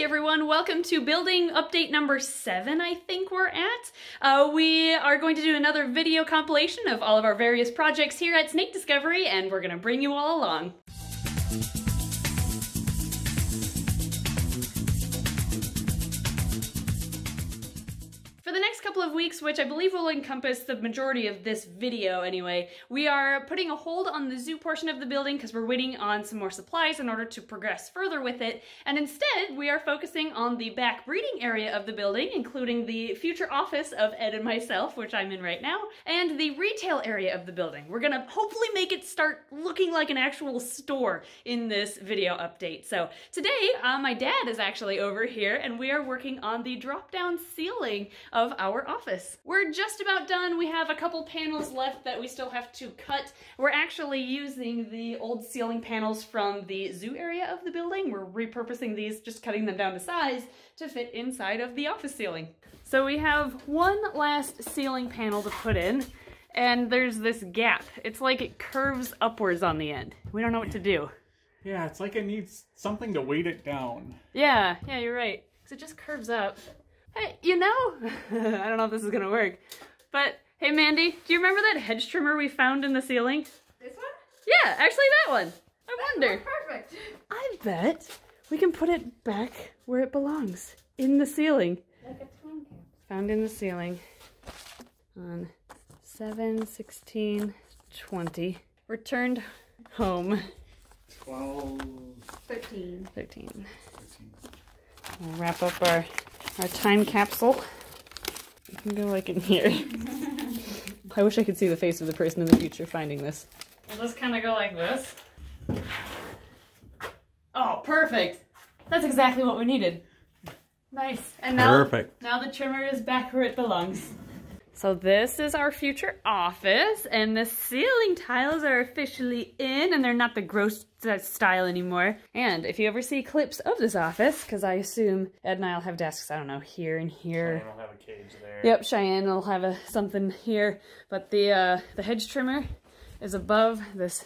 everyone, welcome to building update number 7, I think we're at. We are going to do another video compilation of all of our various projects here at Snake Discovery, and we're gonna bring you all along. For the next couple of weeks, which I believe will encompass the majority of this video anyway, we are putting a hold on the zoo portion of the building because we're waiting on some more supplies in order to progress further with it, and instead we are focusing on the back breeding area of the building, including the future office of Ed and myself, which I'm in right now, and the retail area of the building. We're gonna hopefully make it start looking like an actual store in this video update. So today, my dad is actually over here, and we are working on the drop-down ceiling of our office. We're just about done. We have a couple panels left that we still have to cut. We're actually using the old ceiling panels from the zoo area of the building. We're repurposing these, just cutting them down to size to fit inside of the office ceiling. So we have one last ceiling panel to put in, and there's this gap. It's like it curves upwards on the end. We don't know what to do. Yeah, it's like it needs something to weight it down. Yeah, you're right. Because it just curves up. Hey, you know, I don't know if this is gonna work, but hey Mandy, do you remember that hedge trimmer we found in the ceiling? This one? Yeah, actually that one. I wonder. Perfect. I bet we can put it back where it belongs, in the ceiling. Like a time capsule. Found in the ceiling on 7/16/20. Returned home. 12... 13. 13. We'll wrap up our time capsule. You can go like in here. I wish I could see the face of the person in the future finding this. We'll just kind of go like this. Oh, perfect! That's exactly what we needed. Nice. And now, Perfect. Now the trimmer is back where it belongs. So this is our future office, and the ceiling tiles are officially in, and they're not the gross style anymore. And if you ever see clips of this office, because I assume Ed and I'll have desks, I don't know, here and here. Cheyenne will have a cage there. Yep, Cheyenne will have something here, but the hedge trimmer is above this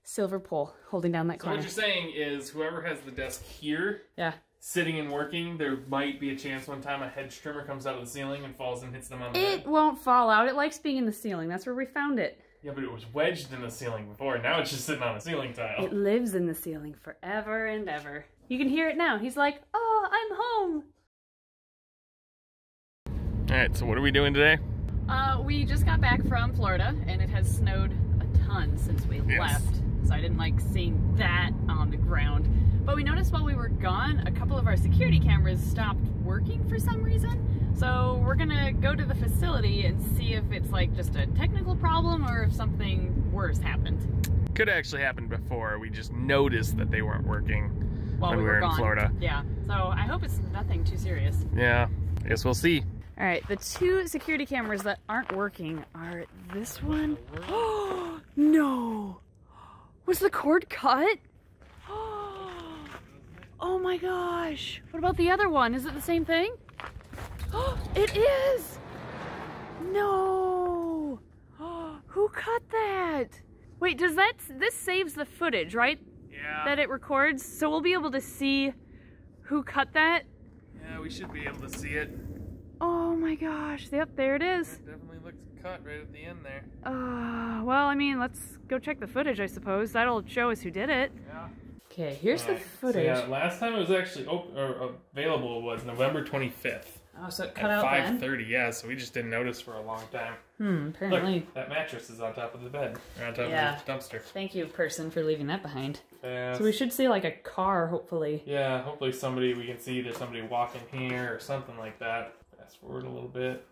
silver pole holding down that corner. So what you're saying is whoever has the desk here, yeah, sitting and working, there might be a chance one time a hedge trimmer comes out of the ceiling and falls and hits them on the head. it won't fall out. It likes being in the ceiling. That's where we found it. Yeah, but it was wedged in the ceiling before. Now it's just sitting on a ceiling tile. It lives in the ceiling forever and ever. You can hear it now. He's like, oh, I'm home. Alright, so what are we doing today? We just got back from Florida, and it has snowed a ton since we left. So I didn't like seeing that on the ground. But we noticed while we were gone, a couple of our security cameras stopped working for some reason. So we're gonna go to the facility and see if it's like just a technical problem or if something worse happened. Could actually happen before. We just noticed that they weren't working While when we we were in gone. Florida. Yeah, so I hope it's nothing too serious. Yeah, I guess we'll see. All right, the two security cameras that aren't working are this one. Oh, no. Was the cord cut? Oh my gosh. What about the other one? Is it the same thing? Oh, it is. No. Who cut that? Wait, this saves the footage, right? Yeah. That it records, so we'll be able to see who cut that. Yeah, we should be able to see it. Oh my gosh. Yep, there it is. It definitely looks cut right at the end there. Well, I mean, let's go check the footage, I suppose. That'll show us who did it. Yeah. Okay, here's the footage. So yeah, last time it was actually available was November 25th. Oh, so it cut at out 5:30, yeah, so we just didn't notice for a long time. Apparently. Look, that mattress is on top of the bed, or on top Yeah. of the dumpster. Thank you, person, for leaving that behind. Fast. So we should see, like, a car, hopefully. Yeah, hopefully we can see there's somebody walking here or something like that. Fast forward a little bit.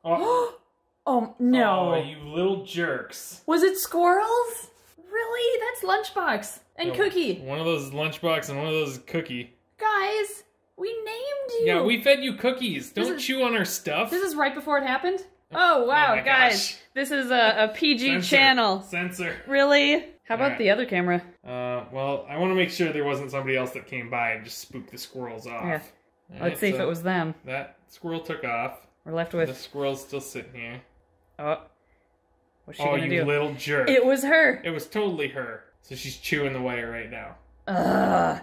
Oh, Oh, no. oh, you little jerks. Was it squirrels? Really? That's Lunchbox and Yeah, Cookie. One of those lunchbox and one of those cookie. Guys, we named you. Yeah, we fed you cookies. Don't is- chew on our stuff. This is right before it happened? Oh, wow, my guys. gosh. This is a PG Censor. channel. Censor. Really? How about Alright. the other camera? Well, I want to make sure there wasn't somebody else that came by and just spooked the squirrels off. Yeah. Alright, Let's see if so it was them. That squirrel took off. We're left The with... squirrel's still sitting here. Oh. What's she Oh, gonna you do? little jerk. It was her. It was totally her. So she's chewing the wire right now. Ugh.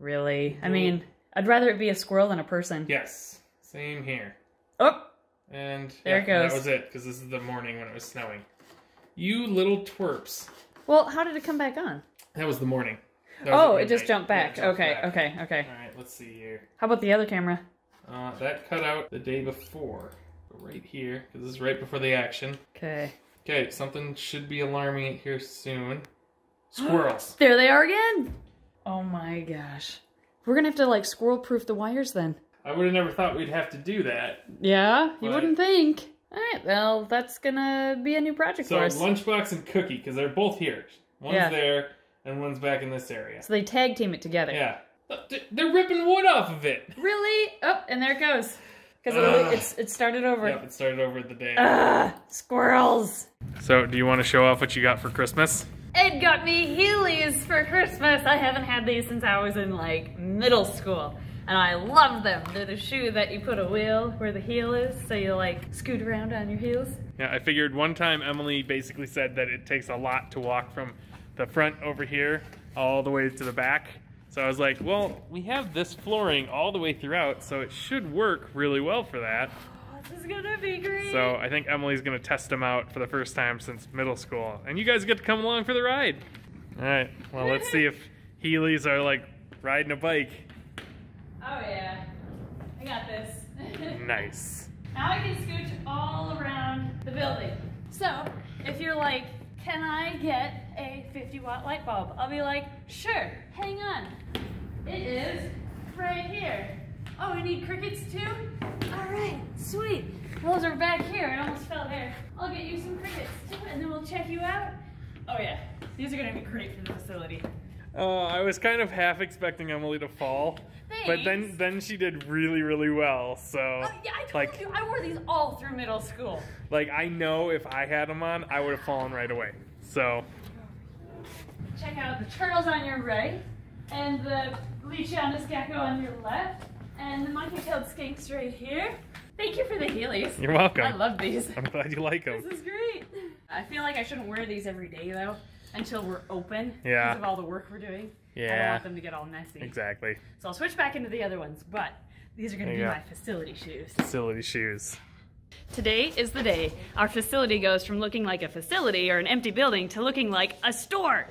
Really? I mean, I'd rather it be a squirrel than a person. Yes. Same here. Oh! And There it goes. That was it, because this is the morning when it was snowing. You little twerps. Well, how did it come back on? That was the morning. That was at It just midnight. jumped back. Yeah, it jumped Okay. back. Alright, let's see here. How about the other camera? That cut out the day before. Right here, because this is right before the action. Okay. Okay, something should be alarming it here soon. Squirrels. There they are again! Oh my gosh. We're gonna have to, like, squirrel-proof the wires then. I would have never thought we'd have to do that. Yeah? You But- wouldn't think. Alright, well, that's gonna be a new project So, for us. Lunchbox and Cookie, because they're both here. One's Yeah. there, and one's back in this area. So they tag team it together. Yeah. They're ripping wood off of it. Really? Oh, and there it goes. Because it started over. Yep, it started over the day. Squirrels. So, do you want to show off what you got for Christmas? It got me Heelys for Christmas. I haven't had these since I was in, like, middle school. And I love them. They're the shoe that you put a wheel where the heel is, so you, like, scoot around on your heels. Yeah, I figured one time Emily basically said that it takes a lot to walk from the front over here all the way to the back. So I was like, well, we have this flooring all the way throughout, so it should work really well for that. Oh, this is gonna be great. So I think Emily's gonna test them out for the first time since middle school. And you guys get to come along for the ride. All right, well, let's see if Heelys are like riding a bike. Oh yeah, I got this. Nice. Now I can scooch all around the building. So, if you're like, can I get a 50-watt light bulb? I'll be like, sure, hang on. It is right here. Oh, we need crickets too? All right, sweet. Those are back here. I almost fell there. I'll get you some crickets too, and then we'll check you out. Oh yeah, these are gonna be great for the facility. I was kind of half expecting Emily to fall. Thanks. But then she did really well, so... Yeah, I told you, I wore these all through middle school. Like, I know if I had them on, I would have fallen right away. So... Check out the turtles on your right, and the Leachianus gecko on your left, and the monkey-tailed skinks right here. Thank you for the Heelys. You're welcome. I love these. I'm glad you like them. This is great. I feel like I shouldn't wear these every day, though, until we're open. Yeah. Because of all the work we're doing. I don't Yeah. want them to get all messy. Exactly. So I'll switch back into the other ones, but these are going to be There you my go. facility shoes. Facility shoes. Today is the day our facility goes from looking like a facility or an empty building to looking like a store.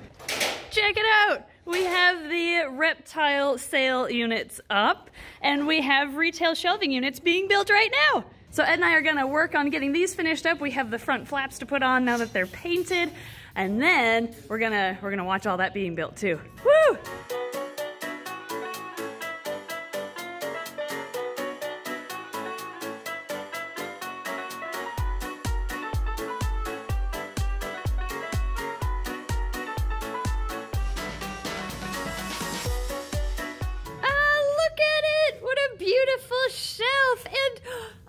Check it out! We have the reptile sale units up, and we have retail shelving units being built right now. So Ed and I are gonna work on getting these finished up. We have the front flaps to put on now that they're painted, and then we're gonna watch all that being built too. Woo! Shelf and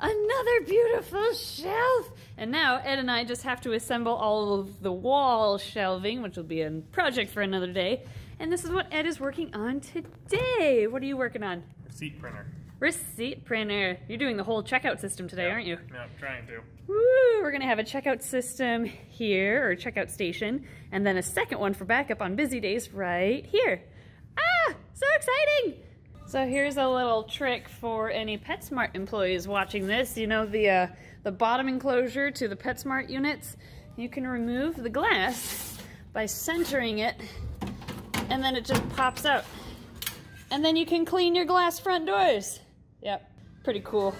another beautiful shelf. And now Ed and I just have to assemble all of the wall shelving, which will be a project for another day. And this is what Ed is working on today. What are you working on? Receipt printer. Receipt printer. You're doing the whole checkout system today, aren't you? Yeah, I'm trying to. Woo! We're gonna have a checkout system here, or checkout station, and then a second one for backup on busy days right here. Ah! So exciting! So here's a little trick for any PetSmart employees watching this. You know the bottom enclosure to the PetSmart units? You can remove the glass by centering it, and then it just pops out. And then you can clean your glass front doors. Yep, pretty cool.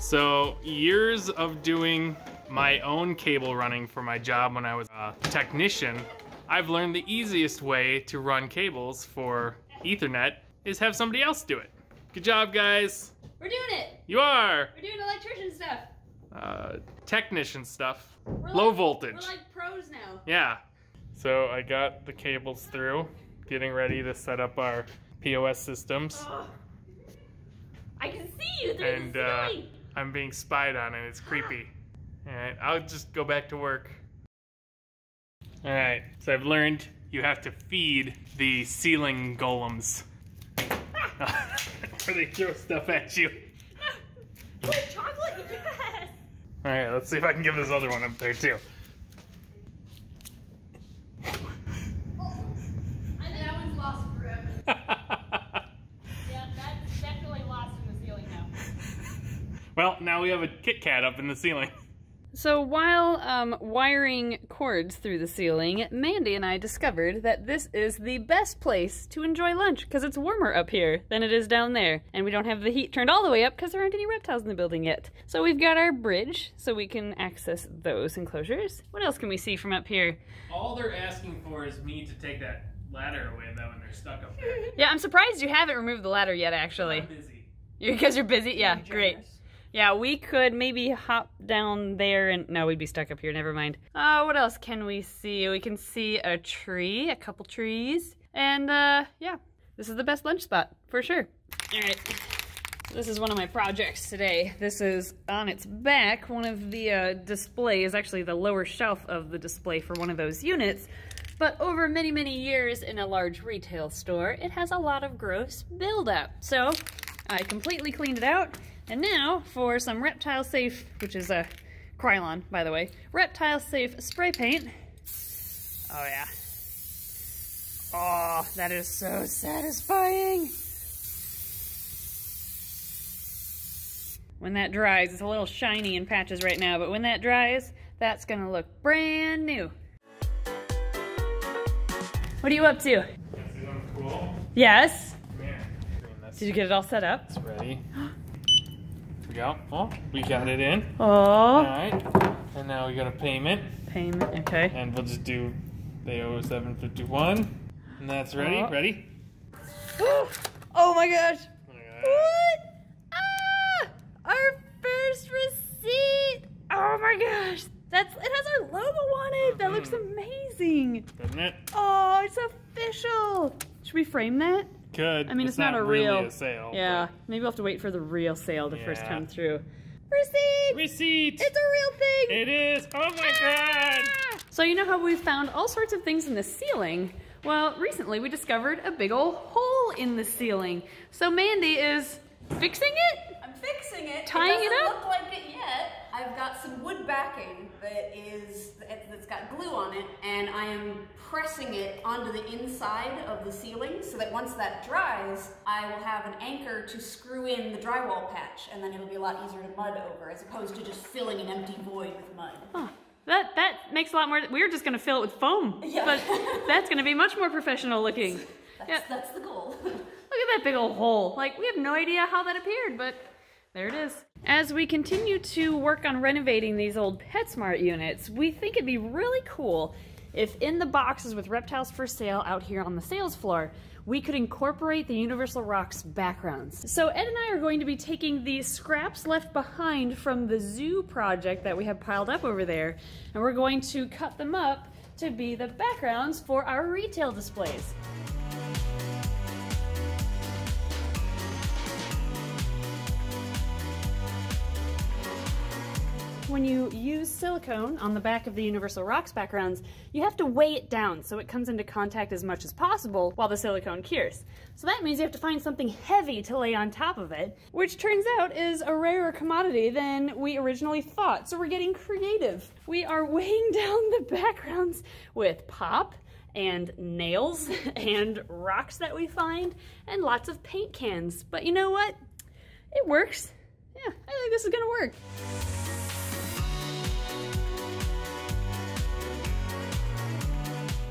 So, years of doing my own cable running for my job when I was a technician, I've learned the easiest way to run cables for Ethernet is have somebody else do it. Good job, guys. We're doing it. You are. We're doing electrician stuff. Technician stuff. We're Low like, voltage. We're like pros now. Yeah. So I got the cables through, getting ready to set up our POS systems. Oh, I can see you through And the ceiling. I'm being spied on and it's creepy. Alright, I'll just go back to work. Alright, so I've learned you have to feed the ceiling golems. Or they throw stuff at you. Oh, chocolate, yes. Alright, let's see if I can get this other one up there too. That one's lost forever. Yeah, that's definitely lost in the ceiling now. Well, now we have a Kit Kat up in the ceiling. So while wiring cords through the ceiling, Mandy and I discovered that this is the best place to enjoy lunch because it's warmer up here than it is down there. And we don't have the heat turned all the way up because there aren't any reptiles in the building yet. So we've got our bridge so we can access those enclosures. What else can we see from up here? All they're asking for is me to take that ladder away though when they're stuck up there. Yeah, I'm surprised you haven't removed the ladder yet, actually. I'm busy. Because you're busy? Yeah, great. Yeah, we could maybe hop down there and... No, we'd be stuck up here. Never mind. What else can we see? We can see a tree, a couple trees. And, yeah, this is the best lunch spot, for sure. All right. This is one of my projects today. This is on its back. One of the displays, actually the lower shelf of the display for one of those units. But over many, many years in a large retail store, it has a lot of gross buildup. So I completely cleaned it out. And now for some reptile safe, which is a Krylon, by the way, reptile safe spray paint. Oh yeah. Oh, that is so satisfying. When that dries, it's a little shiny in patches right now, but when that dries, that's gonna look brand new. What are you up to? Is it cool? Yes. Man. Did you get it all set up? It's ready. Go. Oh, we got it in. Oh. Alright. And now we got a payment. Payment, okay. And we'll just do the 0751. And that's ready. Oh. Ready? Oh my gosh. What? Ah! Our first receipt. Oh my gosh. It has our logo on it. That looks amazing. Doesn't it? Oh, it's official. Should we frame that? Could. I mean, it's not a real really a sale. Yeah, maybe we'll have to wait for the real sale to first Yeah. come through. Receipt! Receipt! It's a real thing! It is! Oh my god! So you know how we've found all sorts of things in the ceiling? Well, recently we discovered a big old hole in the ceiling. So Mandy is fixing it? I'm fixing it. Tying it doesn't up? look like it yet. I've got some wood backing that's got glue on it, and I am pressing it onto the inside of the ceiling so that once that dries, I will have an anchor to screw in the drywall patch, and then it'll be a lot easier to mud over as opposed to just filling an empty void with mud. Huh. That makes a lot more. We were just gonna fill it with foam, Yeah. but that's gonna be much more professional looking. That's the goal. Look at that big old hole. Like, we have no idea how that appeared, but there it is. As we continue to work on renovating these old PetSmart units, we think it'd be really cool if in the boxes with reptiles for sale out here on the sales floor, we could incorporate the Universal Rocks backgrounds. So Ed and I are going to be taking the scraps left behind from the zoo project that we have piled up over there, and we're going to cut them up to be the backgrounds for our retail displays. When you use silicone on the back of the Universal Rocks backgrounds, you have to weigh it down so it comes into contact as much as possible while the silicone cures. So that means you have to find something heavy to lay on top of it, which turns out is a rarer commodity than we originally thought. So we're getting creative. We are weighing down the backgrounds with pop and nails and rocks that we find and lots of paint cans. But you know what? It works. Yeah, I think this is gonna work.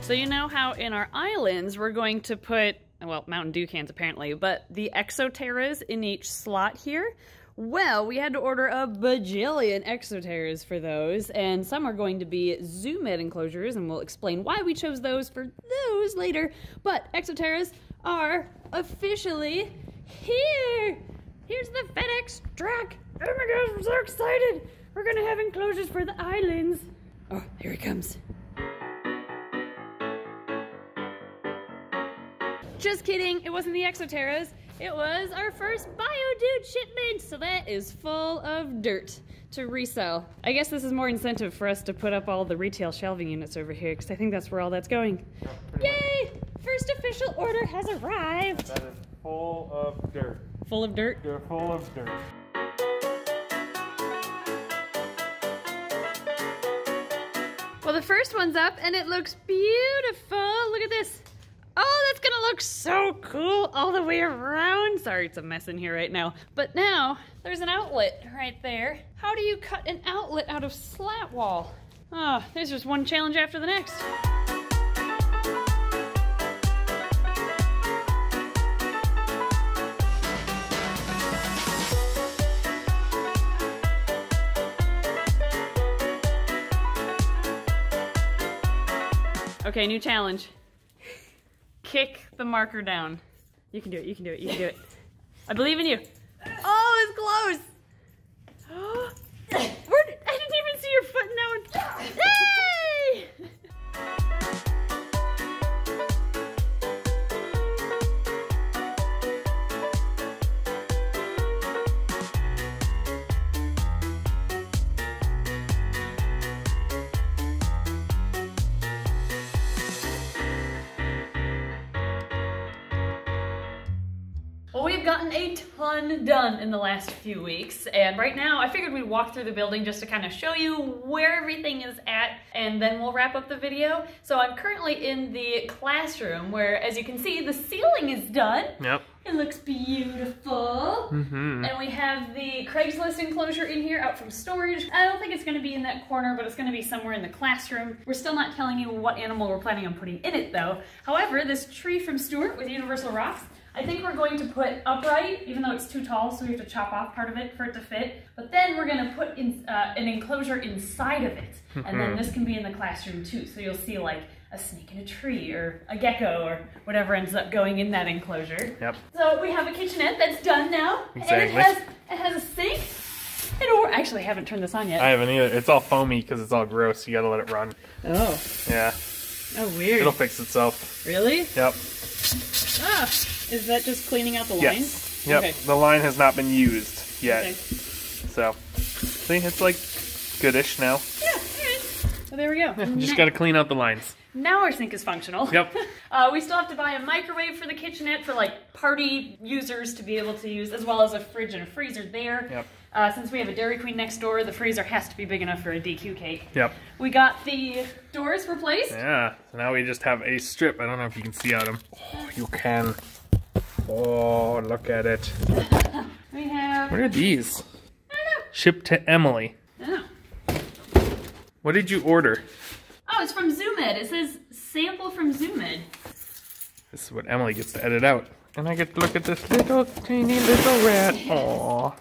So you know how in our islands we're going to put, well, Mountain Dew cans apparently, but the Exoterras in each slot here? Well, we had to order a bajillion Exoterras for those, and some are going to be zoom in enclosures, and we'll explain why we chose those for those later. But Exoterras are officially here! Here's the FedEx truck! Oh my gosh, I'm so excited! We're gonna have enclosures for the islands. Oh, here he comes. Just kidding, it wasn't the Exoterras. It was our first BioDude shipment, so that is full of dirt to resell. I guess this is more incentive for us to put up all the retail shelving units over here, because I think that's where all that's going. Yay! First official order has arrived. That is full of dirt. Full of dirt? They're full of dirt. Well, the first one's up and it looks beautiful. Look at this. Oh, that's gonna look so cool all the way around. Sorry, it's a mess in here right now. But now, there's an outlet right there. How do you cut an outlet out of slat wall? Oh, there's just one challenge after the next. Okay, new challenge. Kick the marker down. You can do it, you can do it, you can do it. I believe in you. Oh, it's close. I didn't even see your foot now. Yay! Well, we've gotten a ton done in the last few weeks, and right now I figured we'd walk through the building just to kind of show you where everything is at, and then we'll wrap up the video. So I'm currently in the classroom where, as you can see, the ceiling is done. Yep. It looks beautiful. Mm-hmm. And we have the Craigslist enclosure in here out from storage. I don't think it's going to be in that corner, but it's going to be somewhere in the classroom. We're still not telling you what animal we're planning on putting in it, though. However, this tree from Stuart with Universal Rocks, I think we're going to put upright, even though it's too tall, so we have to chop off part of it for it to fit. But then we're going to put in, an enclosure inside of it. And then this can be in the classroom too. So you'll see like a snake in a tree or a gecko or whatever ends up going in that enclosure. Yep. So we have a kitchenette that's done now. Exactly. And it has a sink. Actually, I haven't turned this on yet. I haven't either. It's all foamy because it's all gross. You gotta let it run. Oh. Yeah. Oh, weird. It'll fix itself. Really? Yep. Ah. Is that just cleaning out the lines? Yes. Yep. Okay. The line has not been used yet. Okay. So, see, it's like goodish now. Yeah, alright. So there we go. Just gotta clean out the lines. Now our sink is functional. Yep. We still have to buy a microwave for the kitchenette for like party users to be able to use, as well as a fridge and a freezer there. Yep. Since we have a Dairy Queen next door, the freezer has to be big enough for a DQ cake. Yep. We got the doors replaced. Yeah. So now we just have a strip. I don't know if you can see out them. Oh, you can. Oh, look at it. We have... What are these? I don't know. Shipped to Emily. Oh. What did you order? Oh, it's from ZoomEd. It says sample from ZoomEd. This is what Emily gets to edit out. And I get to look at this little tiny little rat. Aww.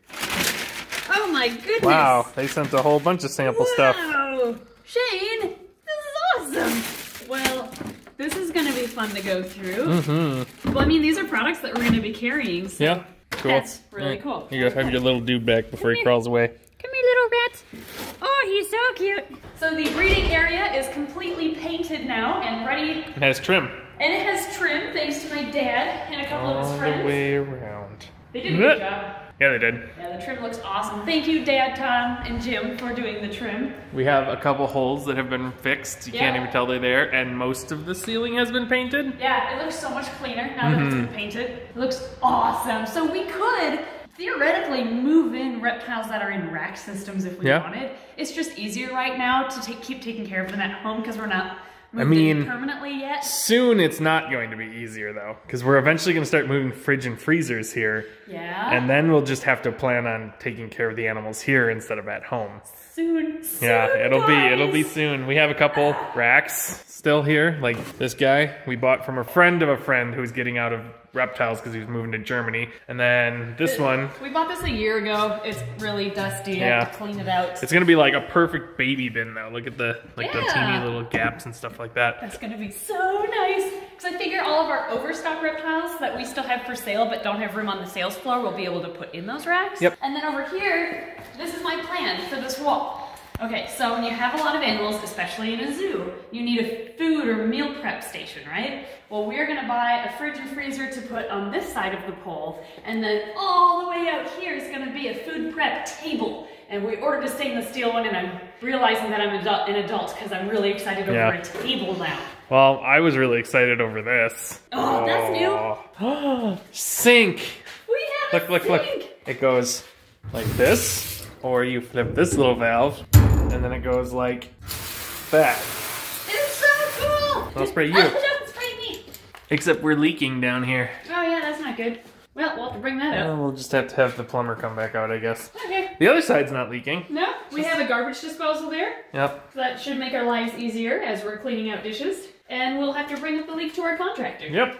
Oh my goodness. Wow, they sent a whole bunch of sample stuff. Wow. Shane, this is awesome. Well, this is going to be fun to go through. Mm-hmm. Well, I mean, these are products that we're going to be carrying. So yeah, cool. That's really cool. You go have your little dude back before he crawls away. Come here, little rat. Oh, he's so cute. So the breeding area is completely painted now and ready. It has trim. And it has trim, thanks to my dad and a couple of his friends. All the way around. They did a good job. Yeah, they did. Yeah, the trim looks awesome. Thank you, Dad, Tom, and Jim for doing the trim. We have a couple holes that have been fixed. You can't even tell they're there. And most of the ceiling has been painted. Yeah, it looks so much cleaner now that it's been painted. It looks awesome. So we could theoretically move in reptiles that are in rack systems if we wanted. It's just easier right now to keep taking care of them at home because we're not moved in permanently yet. Soon it's not going to be easier though, because we're eventually going to start moving fridge and freezers here. Yeah. And then we'll just have to plan on taking care of the animals here instead of at home. Soon. Yeah, it'll be soon. We have a couple racks still here, like this guy we bought from a friend of a friend who's getting out of reptiles because he was moving to Germany. And then this one. We bought this a year ago. It's really dusty. I have to clean it out. It's gonna be like a perfect baby bin though. Look at the the teeny little gaps and stuff like that. That's gonna be so nice. Because I figure all of our overstock reptiles that we still have for sale but don't have room on the sales floor, we'll be able to put in those racks. Yep. And then over here, this is my plan for this wall. Okay, so when you have a lot of animals, especially in a zoo, you need a food or meal prep station, right? Well, we're gonna buy a fridge and freezer to put on this side of the pole, and then all the way out here is gonna be a food prep table. And we ordered a stainless steel one, and I'm realizing that I'm an adult because I'm really excited over a table now. Well, I was really excited over this. Oh, that's new. Sink. We have a sink. Look. It goes like this, or you flip this little valve, and then it goes like that. It's so cool! I'll spray you. Oh, don't spray me! Except we're leaking down here. Oh yeah, that's not good. Well, we'll have to bring that up. We'll just have to have the plumber come back out, I guess. Okay. The other side's not leaking. No, we have a garbage disposal there. Yep. So that should make our lives easier as we're cleaning out dishes. And we'll have to bring up the leak to our contractor. Yep.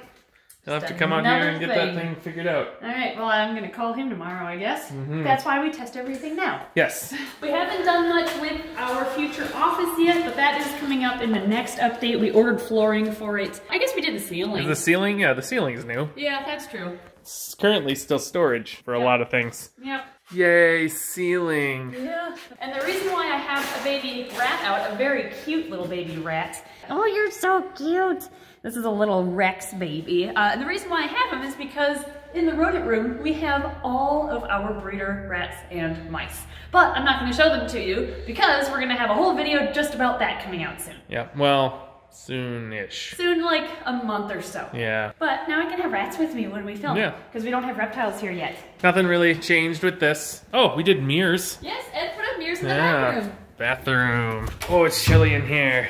You'll have to come out here and get that thing figured out. Alright, well I'm gonna call him tomorrow, I guess. That's why we test everything now. Yes. We haven't done much with our future office yet, but that is coming up in the next update. We ordered flooring for it. I guess we did the ceiling. Is the ceiling? Yeah, the ceiling's new. Yeah, that's true. It's currently still storage for a lot of things. Yep. Yay, ceiling. Yeah. And the reason why I have a baby rat out, a very cute little baby rat. Oh, you're so cute. This is a little Rex baby. And the reason why I have him is because in the rodent room, we have all of our breeder rats and mice. But I'm not gonna show them to you because we're gonna have a whole video just about that coming out soon. Yeah, well, soon-ish. Soon, like a month or so. Yeah. But now I can have rats with me when we film. Yeah. Because we don't have reptiles here yet. Nothing really changed with this. Oh, we did mirrors. Yes, Ed put up mirrors in the bathroom. Bathroom. Oh, it's chilly in here.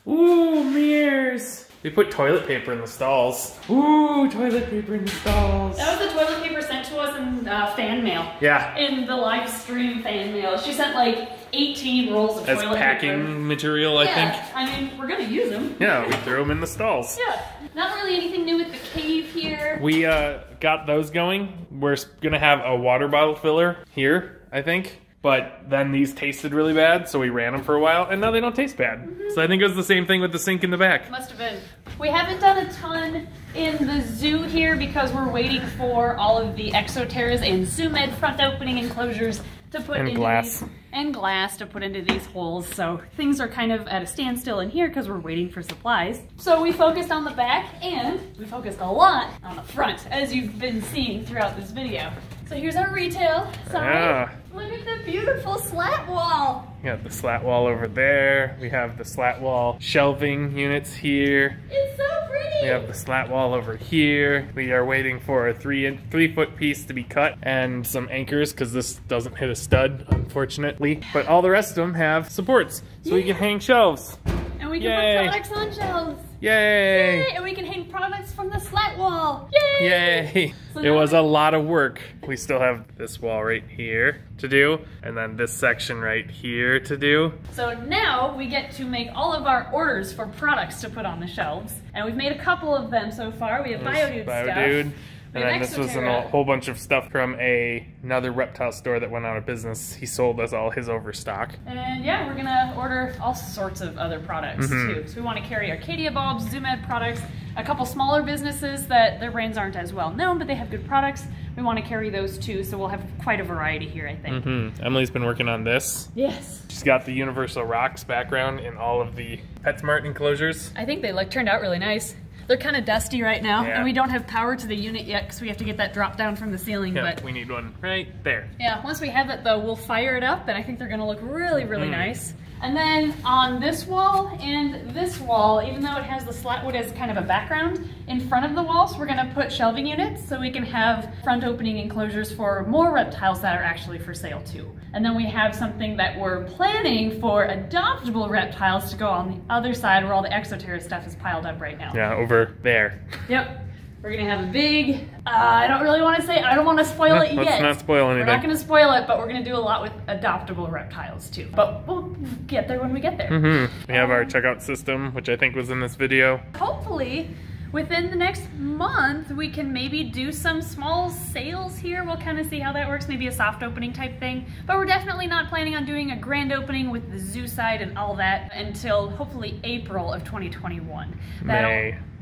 Ooh, mirrors. We put toilet paper in the stalls. Ooh, toilet paper in the stalls. That was the toilet paper sent to us in fan mail. Yeah. In the live stream fan mail. She sent like 18 rolls of toilet paper. As packing material, I think. I mean, we're gonna use them. Yeah, we threw them in the stalls. Yeah. Not really anything new with the cave here. We got those going. We're gonna have a water bottle filler here, I think. But then these tasted really bad, so we ran them for a while, and now they don't taste bad. So I think it was the same thing with the sink in the back. Must have been. We haven't done a ton in the zoo here because we're waiting for all of the Exoterras and ZoomEd front opening enclosures to put into glass. And glass to put into these holes. So things are kind of at a standstill in here because we're waiting for supplies. So we focused on the back and we focused a lot on the front, as you've been seeing throughout this video. So here's our retail side. Yeah. Look at the beautiful slat wall. We got the slat wall over there. We have the slat wall shelving units here. It's so pretty. We have the slat wall over here. We are waiting for a 3-foot piece to be cut and some anchors because this doesn't hit a stud, unfortunately. But all the rest of them have supports, so we can hang shelves. And we can put products on shelves. Yay! Yay! And we can hang products from the slat wall. Yay! Yay! So it was a lot of work. We still have this wall right here to do, and then this section right here to do. So now we get to make all of our orders for products to put on the shelves. And we've made a couple of them so far. We have Biodude stuff. And then this was a whole bunch of stuff from another reptile store that went out of business. He sold us all his overstock. And yeah, we're gonna order all sorts of other products too. So we want to carry Arcadia bulbs, ZoomEd products, a couple smaller businesses that their brands aren't as well known, but they have good products. We want to carry those too, so we'll have quite a variety here, I think. Emily's been working on this. Yes. She's got the Universal Rocks background in all of the PetSmart enclosures. I think they turned out really nice. They're kind of dusty right now, and we don't have power to the unit yet because we have to get that drop down from the ceiling. Yeah, but we need one right there. Yeah, once we have that though, we'll fire it up, and I think they're gonna look really, really nice. And then on this wall and this wall, even though it has the slat wood as kind of a background in front of the walls, we're gonna put shelving units so we can have front opening enclosures for more reptiles that are actually for sale too. And then we have something that we're planning for adoptable reptiles to go on the other side where all the Exoterra stuff is piled up right now. Yeah, over there. Yep. We're gonna have a big, I don't really want to say, I don't want to spoil it yet. Let's not spoil anything. We're not gonna spoil it, but we're gonna do a lot with adoptable reptiles too. But we'll get there when we get there. We have our checkout system, which I think was in this video. Hopefully, within the next month, we can maybe do some small sales here. We'll kind of see how that works, maybe a soft opening type thing. But we're definitely not planning on doing a grand opening with the zoo side and all that until hopefully April of 2021.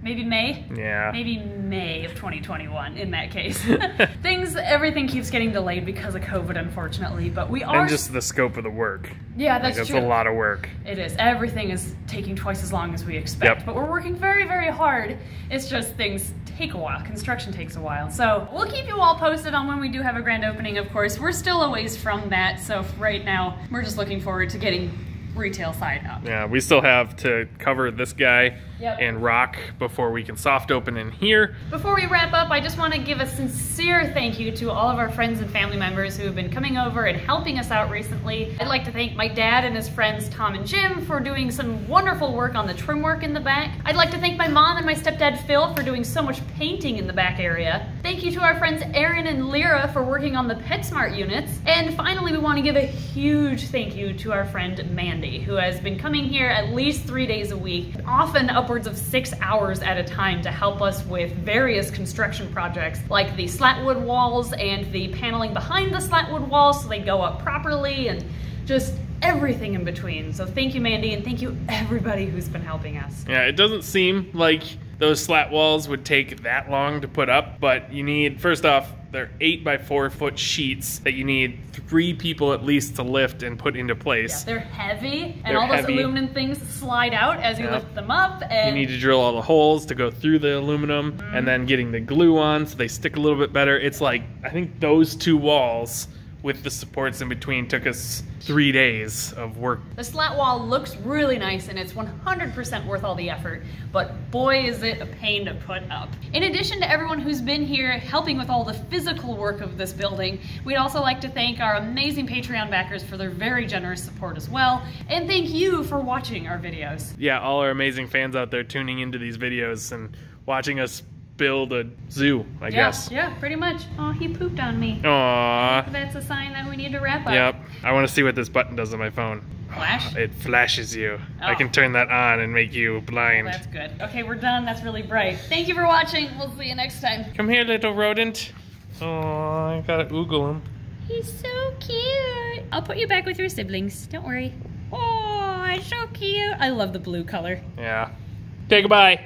Maybe May? Yeah. Maybe May of 2021 in that case. Everything keeps getting delayed because of COVID, unfortunately, but we are— And just the scope of the work. Yeah, that's true. That's a lot of work. It is. Everything is taking twice as long as we expect, but we're working very, very hard. It's just things take a while. Construction takes a while. So we'll keep you all posted on when we do have a grand opening, of course. We're still a ways from that, so right now we're just looking forward to getting retail side up. Yeah, we still have to cover this guy and rock before we can soft open in here. Before we wrap up, I just want to give a sincere thank you to all of our friends and family members who have been coming over and helping us out recently. I'd like to thank my dad and his friends Tom and Jim for doing some wonderful work on the trim work in the back. I'd like to thank my mom and my stepdad Phil for doing so much painting in the back area. Thank you to our friends Aaron and Lyra for working on the PetSmart units. And finally, we want to give a huge thank you to our friend Mandy, who has been coming here at least 3 days a week, often upwards of 6 hours at a time, to help us with various construction projects like the slatwood walls and the paneling behind the slatwood walls so they go up properly, and just everything in between. So thank you, Mandy, and thank you everybody who's been helping us. Yeah, it doesn't seem like those slat walls would take that long to put up, but you need, first off, they're 8 by 4 foot sheets that you need 3 people at least to lift and put into place. Yeah, they're heavy, and They're all those heavy. aluminum things slide out as you lift them up. And you need to drill all the holes to go through the aluminum, and then getting the glue on so they stick a little bit better. It's like, I think those 2 walls with the supports in between took us 3 days of work. the slat wall looks really nice, and it's 100% worth all the effort, but boy is it a pain to put up. In addition to everyone who's been here helping with all the physical work of this building, we'd also like to thank our amazing Patreon backers for their very generous support as well, and thank you for watching our videos. Yeah, all our amazing fans out there tuning into these videos and watching us build a zoo, I guess. Yeah, pretty much. Oh, he pooped on me. Aww. That's a sign that we need to wrap up. Yep. I want to see what this button does on my phone. Flash? It flashes you. I Oh. can turn that on and make you blind. Well, that's good. Okay, we're done. That's really bright. Thank you for watching. We'll see you next time. Come here, little rodent. Oh, I gotta oogle him. He's so cute. I'll put you back with your siblings. Don't worry. Oh, it's so cute. I love the blue color. Yeah. Okay, goodbye.